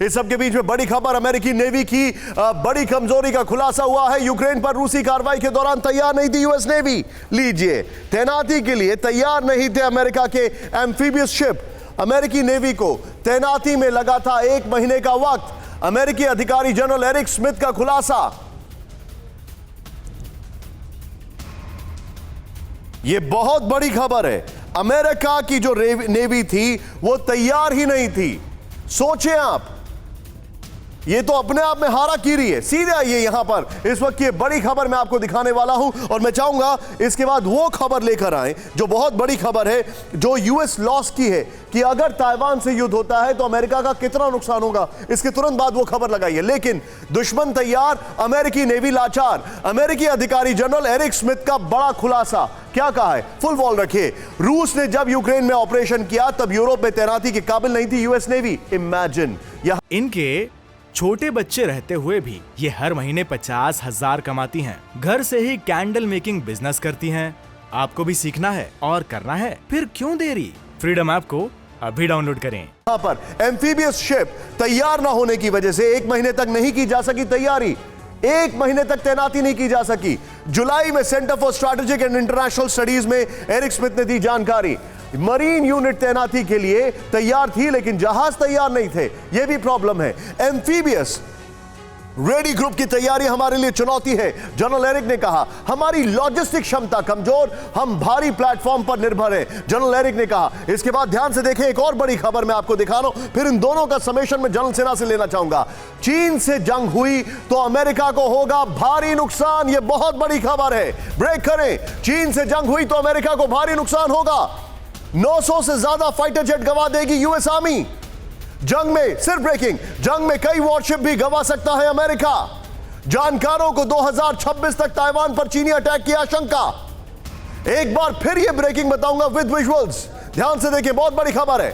इस सब के बीच में बड़ी खबर, अमेरिकी नेवी की बड़ी कमजोरी का खुलासा हुआ है। यूक्रेन पर रूसी कार्रवाई के दौरान तैयार नहीं थी यूएस नेवी। लीजिए, तैनाती के लिए तैयार नहीं थे अमेरिका के एम्फीबियस शिप। अमेरिकी नेवी को तैनाती में लगा था 1 महीने का वक्त। अमेरिकी अधिकारी जनरल एरिक स्मिथ का खुलासा। यह बहुत बड़ी खबर है। अमेरिका की जो नेवी थी वो तैयार ही नहीं थी। सोचें आप, ये तो अपने आप में हारा कीरी है। सीधे आइए यहां पर, इस वक्त ये बड़ी खबर मैं आपको दिखाने वाला हूं और मैं चाहूंगा इसके बाद वो खबर लेकर आए जो बहुत बड़ी खबर है, जो यूएस लॉस की है कि अगर ताइवान से युद्ध होता है तो अमेरिका का कितना नुकसान होगा। इसके तुरंत बाद वो खबर लगाइए। लेकिन दुश्मन तैयार, अमेरिकी नेवी लाचार। अमेरिकी अधिकारी जनरल एरिक स्मिथ का बड़ा खुलासा। क्या कहा है? फुल वॉल रखिए। रूस ने जब यूक्रेन में ऑपरेशन किया तब यूरोप में तैनाती के काबिल नहीं थी यूएस नेवी। इमेजिन। इनके छोटे बच्चे रहते हुए भी ये हर महीने 50,000 कमाती हैं। घर से ही कैंडल मेकिंग बिजनेस करती हैं। आपको भी सीखना है और करना है, फिर क्यों देरी? फ्रीडम ऐप को अभी डाउनलोड करें। यहां पर एम्फीबियस शिप तैयार ना होने की वजह से 1 महीने तक नहीं की जा सकी तैयारी। 1 महीने तक तैनाती नहीं की जा सकी। जुलाई में centre for strategic and international studies में एरिक स्मिथ ने दी जानकारी। मरीन यूनिट तैनाती के लिए तैयार थी लेकिन जहाज तैयार नहीं थे, यह भी प्रॉब्लम है। एम्फीबियस रेडी ग्रुप की तैयारी हमारे लिए चुनौती है। जनरल एरिक ने कहा, हमारी लॉजिस्टिक क्षमता कमजोर, हम भारी प्लेटफॉर्म पर निर्भर हैं, जनरल एरिक ने कहा। इसके बाद ध्यान से देखें, एक और बड़ी खबर मैं आपको दिखा रहा हूं, फिर इन दोनों का समेशन में जनरल सेना से लेना चाहूंगा। चीन से जंग हुई तो अमेरिका को होगा भारी नुकसान। यह बहुत बड़ी खबर है। ब्रेक करें। चीन से जंग हुई तो अमेरिका को भारी नुकसान होगा। 900 से ज्यादा फाइटर जेट गंवा देगी यूएस आर्मी। जंग में, सिर्फ ब्रेकिंग, जंग में कई वॉरशिप भी गंवा सकता है अमेरिका। जानकारों को 2026 तक ताइवान पर चीनी अटैक की आशंका। एक बार फिर यह ब्रेकिंग बताऊंगा विद विजुअल्स। ध्यान से देखिए, बहुत बड़ी खबर है।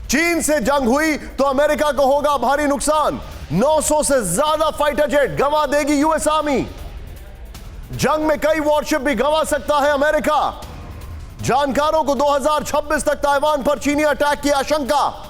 चीन से जंग हुई तो अमेरिका को होगा भारी नुकसान। 900 से ज्यादा फाइटर जेट गंवा देगी यूएस आर्मी। जंग में कई वॉरशिप भी गंवा सकता है अमेरिका। जानकारों को 2026 तक ताइवान पर चीनी अटैक की आशंका।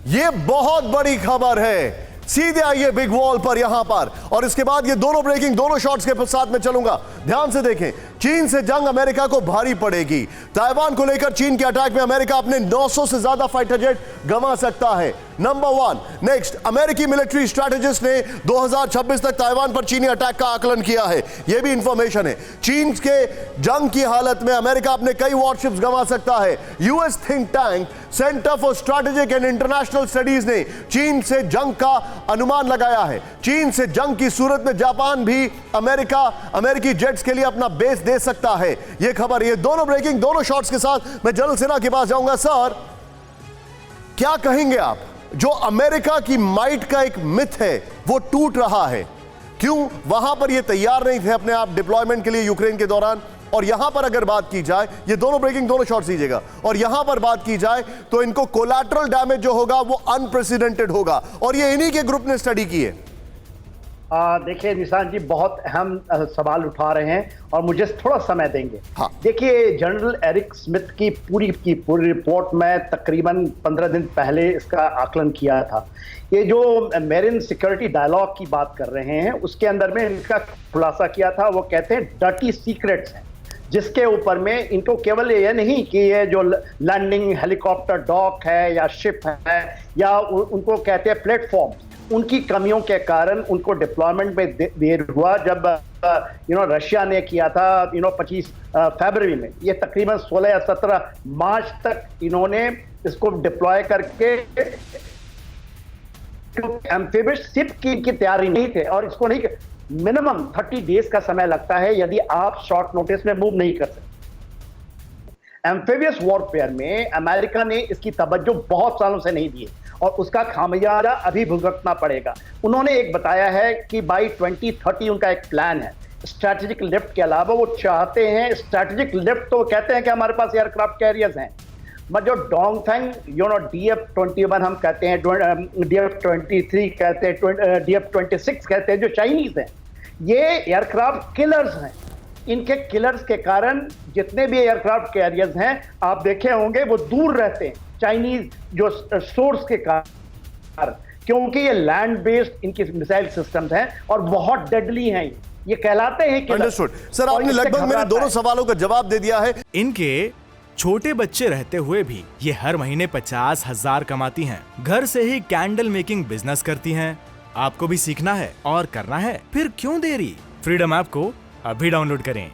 यह बहुत बड़ी खबर है। सीधे आइए बिग वॉल पर यहां पर, और इसके बाद ये दोनों ब्रेकिंग, दोनों शॉट्स के साथ में चलूंगा। ध्यान से देखें। चीन से जंग अमेरिका को भारी पड़ेगी। ताइवान को लेकर चीन के अटैक में अमेरिका अपने 900 से ज्यादा फाइटर जेट गंवा सकता है। नंबर 1। नेक्स्ट, अमेरिकी मिलिट्री स्ट्रैटेजिस्ट ने 2026 तक ताइवान पर चीनी अटैक का आकलन किया है। यह भी इंफॉर्मेशन है। चीन के जंग की हालत में अमेरिका अपने कई वॉरशिप्स गंवा सकता है। US think tank centre for strategic and international studies ने चीन से जंग का अनुमान लगाया है। चीन से जंग की सूरत में जापान भी अमेरिकी जेट्स के लिए अपना बेस दे सकता है। यह खबर, ये दोनों ब्रेकिंग, दोनों शॉट्स के साथ मैं जनरल सेना के पास जाऊंगा। सर, क्या कहेंगे आप? जो अमेरिका की माइट का एक मिथ है वो टूट रहा है। क्यों? वहां पर ये तैयार नहीं थे अपने आप डिप्लॉयमेंट के लिए यूक्रेन के दौरान। और यहां पर अगर बात की जाए, ये दोनों ब्रेकिंग, दोनों शॉट्स लीजिएगा, और यहां पर बात की जाए तो इनको कोलैटरल डैमेज जो होगा वो अनप्रेसिडेंटेड होगा, और ये इन्हीं के ग्रुप ने स्टडी की है। देखिए निशान जी, बहुत अहम सवाल उठा रहे हैं और मुझे थोड़ा समय देंगे। हाँ। देखिए, जनरल एरिक स्मिथ की पूरी रिपोर्ट में तकरीबन 15 दिन पहले इसका आकलन किया था। ये जो मेरिन सिक्योरिटी डायलॉग की बात कर रहे हैं उसके अंदर में इनका खुलासा किया था। वो कहते हैं डर्टी सीक्रेट्स हैं, जिसके ऊपर में इनको केवल ये नहीं कि ये जो लैंडिंग हेलीकॉप्टर डॉक है या शिप है या उनको कहते हैं प्लेटफॉर्म, उनकी कमियों के कारण उनको डिप्लॉयमेंट में देर हुआ। जब रशिया ने किया था 25 फरवरी में, ये तकरीबन 16 या 17 मार्च तक इन्होंने इसको डिप्लॉय करके एम्फीबियस शिप की तैयारी नहीं थे, और इसको नहीं, मिनिमम 30 डेज का समय लगता है यदि आप शॉर्ट नोटिस में मूव नहीं कर सकते। एम्फीबियस वॉरफेयर में अमेरिका ने इसकी तवज्जो बहुत सालों से नहीं दी है और उसका खामियाजा अभी भुगतना पड़ेगा। उन्होंने एक बताया है कि बाई 2030 उनका एक प्लान है स्ट्रैटेजिक लिफ्ट के अलावा। वो चाहते हैं स्ट्रैटेजिक लिफ्ट, तो कहते हैं कि हमारे पास एयरक्राफ्ट कैरियर्स हैं, मगर जो डोंगफेंग DF-21 हम कहते हैं, DF-23 कहते हैं, DF-26 कहते हैं, जो चाइनीज हैं, ये एयरक्राफ्ट किलर्स हैं। इनके किलर्स के कारण जितने भी एयरक्राफ्ट कैरियर्स हैं आप देखे होंगे वो दूर रहते हैं चाइनीज जो सोर्स के कारण। क्योंकि ये लैंड बेस्ड इनके मिसाइल सिस्टम्स हैं और बहुत डेडली हैं। ये कहलाते हैं कि अंडरस्टूड सर, आपने लगभग मेरे दोनों सवालों का जवाब दे दिया है। इनके छोटे बच्चे रहते हुए भी ये हर महीने 50,000 कमाती हैं। घर से ही कैंडल मेकिंग बिजनेस करती हैं। आपको भी सीखना है और करना है, फिर क्यों देरी? फ्रीडम ऐप को अभी डाउनलोड करें।